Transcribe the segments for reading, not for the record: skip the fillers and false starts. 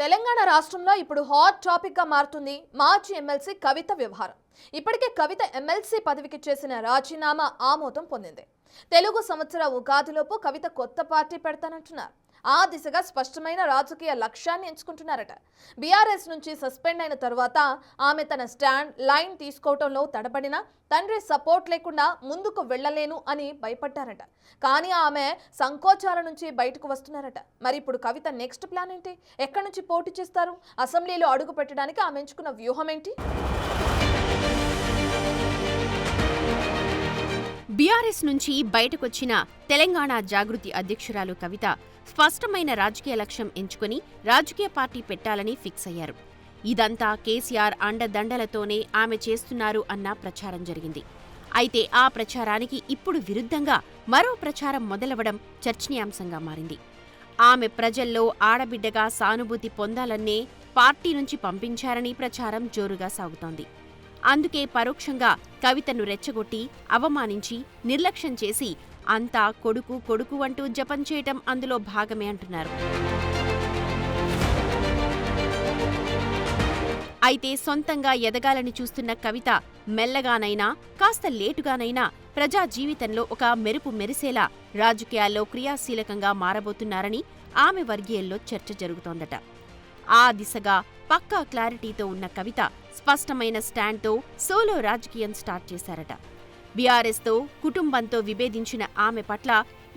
తెలంగాణ రాష్ట్రంలో ఇప్పుడు hot topic గా మారుతుంది మాజీ ఎమ్మెల్సీ కవిత వ్యవహారం. ఇప్పటికే కవిత ఎమ్మెల్సీ పదవికి చేసిన రాజీనామా ఆమోదం పొందింది. తెలుగు సంవత్సర ఉగాదిలోపు కవిత కొత్త పార్టీ పెడతానంటున్నారు. ఆ దిశగా స్పష్టమైన రాజకీయ లక్ష్యాన్ని ఎంచుకుంటున్నారట. బీఆర్ఎస్ నుంచి సస్పెండ్ అయిన తర్వాత ఆమె తన స్టాండ్ లైన్ తీసుకోవటంలో తడబడిన తండ్రి సపోర్ట్ లేకుండా ముందుకు వెళ్లలేను అని భయపడ్డారట. కానీ ఆమె సంకోచాల నుంచి బయటకు వస్తున్నారట. మరి ఇప్పుడు కవిత నెక్స్ట్ ప్లాన్ ఏంటి? ఎక్కడి నుంచి పోటీ చేస్తారు? అసెంబ్లీలో అడుగు పెట్టడానికి ఆమె ఎంచుకున్న వ్యూహం ఏంటి? బీఆర్ఎస్ నుంచి బయటకొచ్చిన తెలంగాణ జాగృతి అధ్యక్షురాలు కవిత స్పష్టమైన రాజకీయ లక్ష్యం ఎంచుకుని రాజకీయ పార్టీ పెట్టాలని ఫిక్స్ అయ్యారు. ఇదంతా కేసీఆర్ అండదండలతోనే ఆమె చేస్తున్నారు అన్న ప్రచారం జరిగింది. అయితే ఆ ప్రచారానికి ఇప్పుడు విరుద్ధంగా మరో ప్రచారం మొదలవడం చర్చనీయాంశంగా మారింది. ఆమె ప్రజల్లో ఆడబిడ్డగా సానుభూతి పొందాలన్నే పార్టీ నుంచి పంపించారని ప్రచారం జోరుగా సాగుతోంది. అందుకే పరోక్షంగా కవితను రెచ్చగొట్టి, అవమానించి, నిర్లక్ష్యం చేసి అంతా కొడుకు కొడుకు అంటూ జపం చేయటం అందులో భాగమే అంటున్నారు. అయితే సొంతంగా ఎదగాలని చూస్తున్న కవిత మెల్లగానైనా, కాస్త లేటుగానైనా ప్రజా జీవితంలో ఒక మెరుపు మెరిసేలా రాజకీయాల్లో క్రియాశీలకంగా మారబోతున్నారని ఆమె వర్గీయుల్లో చర్చ జరుగుతోందట. ఆ దిశగా పక్కా క్లారిటీతో ఉన్న కవిత స్పష్టమైన స్టాండ్తో సోలో రాజకీయం స్టార్ట్ చేశారట. బీఆర్ఎస్తో కుటుంబంతో విభేదించిన ఆమె పట్ల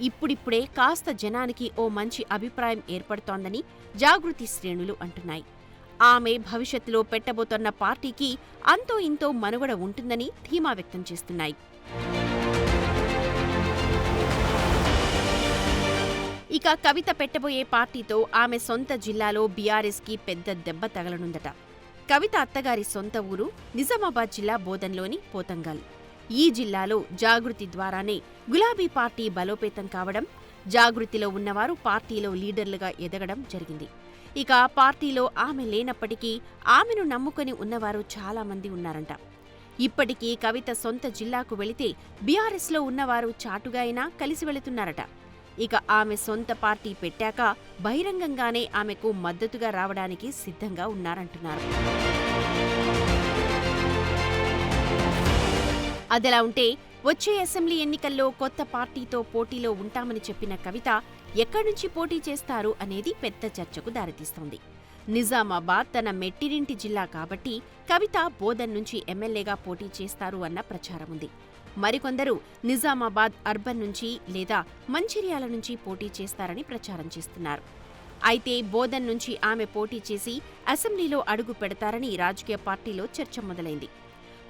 ఇప్పుడిప్పుడే కాస్త జనానికి ఓ మంచి అభిప్రాయం ఏర్పడుతోందని జాగృతి శ్రేణులు అంటున్నాయి. ఆమె భవిష్యత్తులో పెట్టబోతోన్న పార్టీకి అంతో ఇంతో మనుగడ ఉంటుందని ధీమా వ్యక్తం చేస్తున్నాయి. ఇక కవిత పెట్టబోయే పార్టీతో ఆమె సొంత జిల్లాలో బీఆర్ఎస్కి పెద్ద దెబ్బ తగలనుందట. కవిత అత్తగారి సొంత ఊరు నిజామాబాద్ జిల్లా బోధన్లోని పోతంగల్. ఈ జిల్లాలో జాగృతి ద్వారానే గులాబీ పార్టీ బలోపేతం కావడం, జాగృతిలో ఉన్నవారు పార్టీలో లీడర్లుగా ఎదగడం జరిగింది. ఇక పార్టీలో ఆమె లేనప్పటికీ ఆమెను నమ్ముకొని ఉన్నవారు చాలామంది ఉన్నారంట. ఇప్పటికీ కవిత సొంత జిల్లాకు వెళితే బీఆర్ఎస్లో ఉన్నవారు చాటుగా అయినా కలిసి వెళుతున్నారట. ఇక ఆమె సొంత పార్టీ పెట్టాక బహిరంగంగానే ఆమెకు మద్దతుగా రావడానికి సిద్ధంగా ఉన్నారంటున్నారు. అదలా ఉంటే వచ్చే అసెంబ్లీ ఎన్నికల్లో కొత్త పార్టీతో పోటీలో ఉంటామని చెప్పిన కవిత ఎక్కడి నుంచి పోటీ చేస్తారు అనేది పెద్ద చర్చకు దారితీస్తోంది. నిజామాబాద్ తన మెట్టినింటి జిల్లా కాబట్టి కవిత బోధన్ నుంచి ఎమ్మెల్యేగా పోటీ చేస్తారు అన్న ప్రచారం ఉంది. మరికొందరు నిజామాబాద్ అర్బన్ నుంచి లేదా మంచిర్యాల నుంచి పోటీ చేస్తారని ప్రచారం చేస్తున్నారు. అయితే బోధన్ నుంచి ఆమె పోటీ చేసి అసెంబ్లీలో అడుగు పెడతారని రాజకీయ పార్టీలో చర్చ మొదలైంది.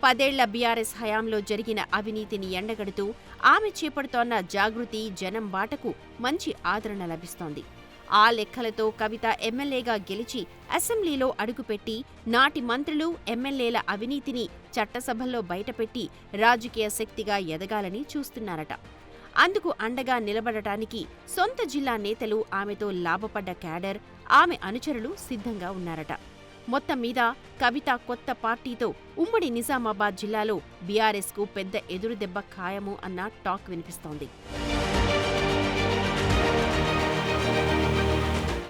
10 ఏళ్ల బీఆర్ఎస్ హయాంలో జరిగిన అవినీతిని ఎండగడుతూ ఆమె చేపడుతోన్న జాగృతి జనం బాటకు మంచి ఆదరణ లభిస్తోంది. ఆ లెక్కలతో కవిత ఎమ్మెల్యేగా గెలిచి అసెంబ్లీలో అడుగుపెట్టి నాటి మంత్రులు, ఎమ్మెల్యేల అవినీతిని చట్టసభల్లో బయటపెట్టి రాజకీయ శక్తిగా ఎదగాలని చూస్తున్నారట. అందుకు అండగా నిలబడటానికి సొంత జిల్లా నేతలు, ఆమెతో లాభపడ్డ క్యాడర్, ఆమె అనుచరులు సిద్ధంగా ఉన్నారట. మొత్తం మీద కవిత కొత్త పార్టీతో ఉమ్మడి నిజామాబాద్ జిల్లాలో బీఆర్ఎస్కు పెద్ద ఎదురుదెబ్బ ఖాయము అన్న టాక్ వినిపిస్తోంది.